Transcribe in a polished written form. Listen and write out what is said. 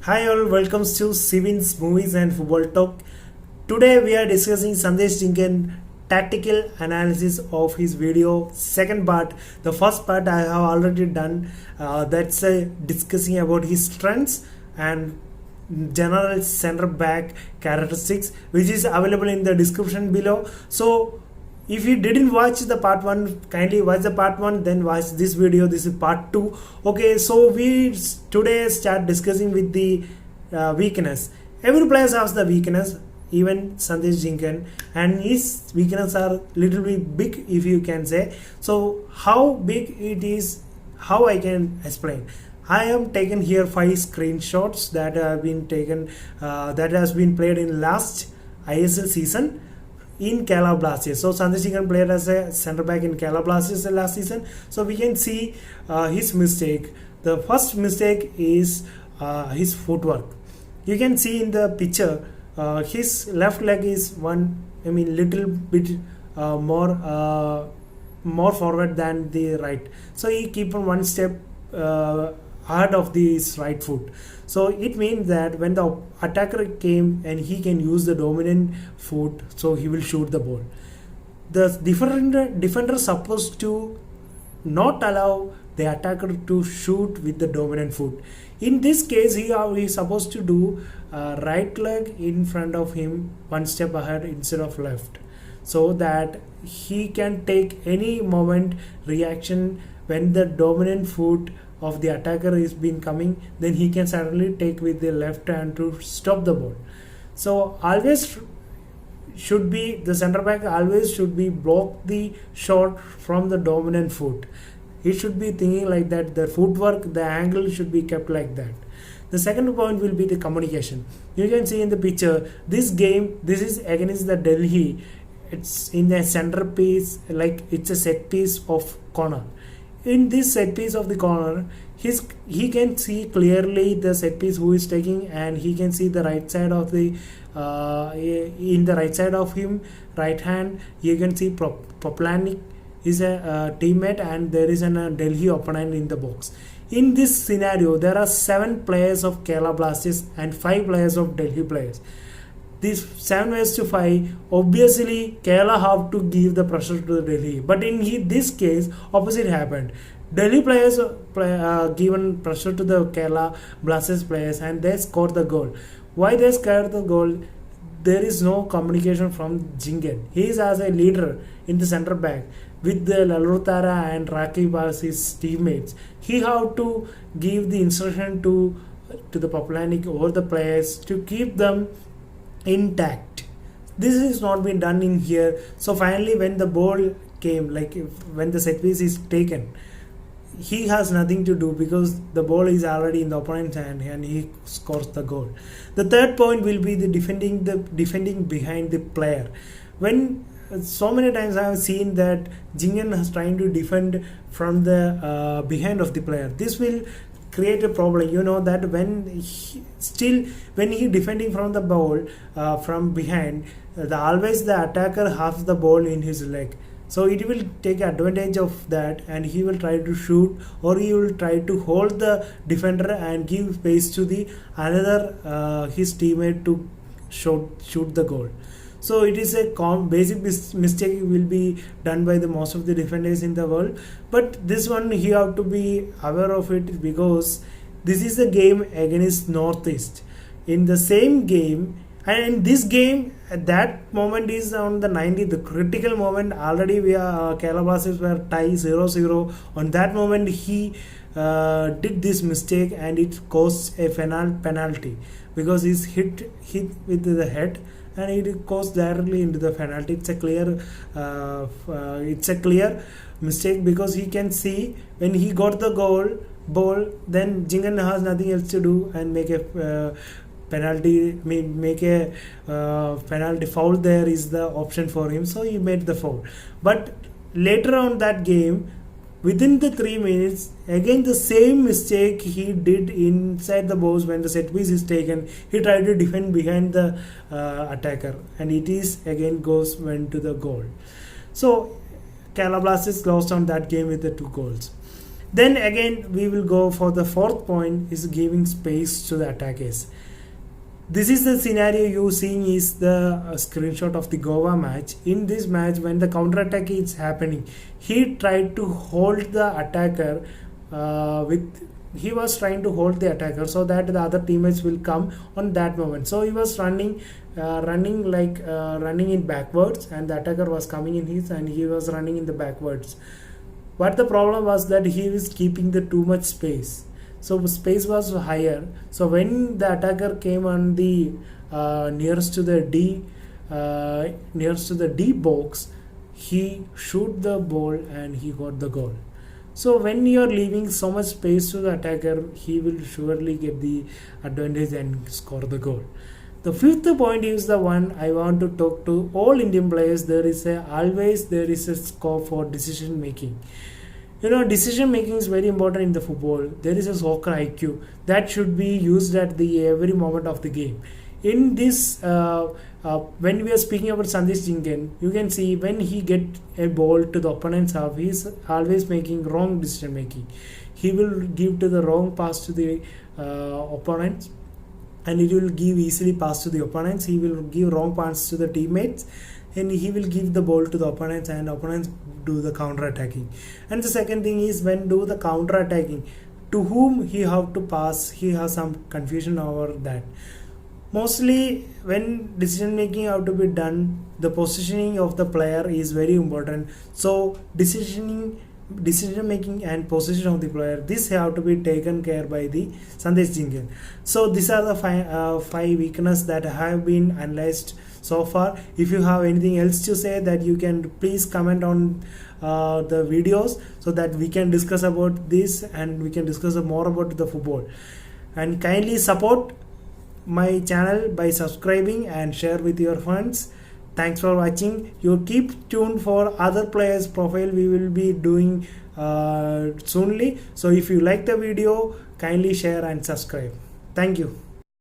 Hi all, welcome to Sivin's Movies and Football Talk. Today we are discussing Sandesh Jhingan Tactical Analysis of his video second part. The first part I have already done. That's discussing about his strengths and general center back characteristics, which is available in the description below. So if you didn't watch the part 1, kindly watch the part 1, then watch this video. This is part 2. Okay, so we today start discussing with the weakness. Every player has the weakness, even Sandesh Jhingan, and his weakness are little bit big, if you can say. So how big it is, how I can explain. I have taken here 5 screenshots that have been taken, that has been played in last ISL season in Kerala Blasters. So Sandesh Jhingan played as a centre back in Kerala Blasters last season. So we can see his mistake. The first mistake is his footwork. You can see in the picture his left leg is little bit more forward than the right. So he keep on one step ahead of his right foot. So it means that when the attacker came and he can use the dominant foot, so he will shoot the ball. The defender supposed to not allow the attacker to shoot with the dominant foot. In this case, he is supposed to do right leg in front of him, one step ahead instead of left, so that he can take any moment reaction when the dominant foot of the attacker is been coming, then he can suddenly take with the left hand to stop the ball. So always should be the center back always should be block the shot from the dominant foot. He should be thinking like that. The footwork, the angle should be kept like that. The second point will be the communication. You can see in the picture, this game, this is against the Delhi. It's in the center piece, like it's a set piece of corner. In this set piece of the corner, he can see clearly the set piece who is taking, and he can see the right side of the in the right side of him, right hand. You can see Poplanik is a teammate, and there is a Delhi opponent in the box. In this scenario, there are 7 players of Kerala Blasters and 5 players of Delhi players. This 7-5, obviously Kerala have to give the pressure to Delhi, but in this case opposite happened. Delhi players given pressure to the Kerala Blasters players, and they scored the goal. Why they scored the goal? There is no communication from Jhingan. He is as a leader in the centre back with the Lalurtara and Rakib as his teammates. He have to give the instruction to the Poplanik over the players to keep them intact. This is not been done in here. So finally when the ball came, when the set piece is taken, he has nothing to do because the ball is already in the opponent's hand and he scores the goal. The third point will be the defending behind the player. When so many times I have seen that Jhingan is trying to defend from the behind of the player. This will create a problem. You know that when he defending from the ball from behind, always the attacker has the ball in his leg. So it will take advantage of that, and he will try to shoot, or he will try to hold the defender and give space to the another his teammate to shoot the goal. So it is a basic mistake will be done by the most of the defenders in the world. But this one he have to be aware of it, because this is a game against Northeast. In the same game, and in this game, at that moment is on the 90th, the critical moment. Already we are Kerala Blasters were tie 0-0. On that moment he did this mistake, and it caused a penalty because he's hit with the head, and it goes directly into the penalty. It's a clear mistake, because he can see when he got the ball, then Jhingan has nothing else to do and make a penalty. Make a penalty foul. There is the option for him, so he made the foul. But later on that game, within the 3 minutes, again the same mistake he did inside the box. When the set piece is taken, he tried to defend behind the attacker, and it is again went to the goal. So Kerala Blasters lost on that game with the 2 goals. Then again we will go for the fourth point, is giving space to the attackers. This is the scenario you seeing is the screenshot of the Goa match. In this match, when the counter attack is happening, he tried to hold the attacker he was trying to hold the attacker so that the other teammates will come on that moment. So he was running in backwards, and the attacker was coming in his, and he was running in the backwards. But the problem was that he was keeping the too much space. So space was higher. So when the attacker came on the nearest to the D box, he shoot the ball and he got the goal. So when you are leaving so much space to the attacker, he will surely get the advantage and score the goal. The fifth point is the one I want to talk to all Indian players. Always there is a scope for decision making. Decision making is very important in the football. There is a soccer IQ that should be used at the every moment of the game. In this, when we are speaking about Sandesh Jhingan, you can see when he get a ball to the opponent's half, he is always making wrong decision making. He will give to the wrong pass to the opponents, and it will give easily pass to the opponents. He will give wrong pass to the teammates, and he will give the ball to the opponents, and opponents do the counter attacking. And the second thing is, when do the counter attacking, to whom he have to pass, he has some confusion over that. Mostly when decision making have to be done, the positioning of the player is very important. So decision making and position of the player, this have to be taken care by the Sandesh Jhingan. So these are the five weaknesses that have been analyzed so far. If you have anything else to say, that you can please comment on the videos, so that we can discuss about this and we can discuss more about the football. And kindly support my channel by subscribing and share with your friends. Thanks for watching. You keep tuned for other players profile we will be doing soonly. So if you like the video, kindly share and subscribe. Thank you.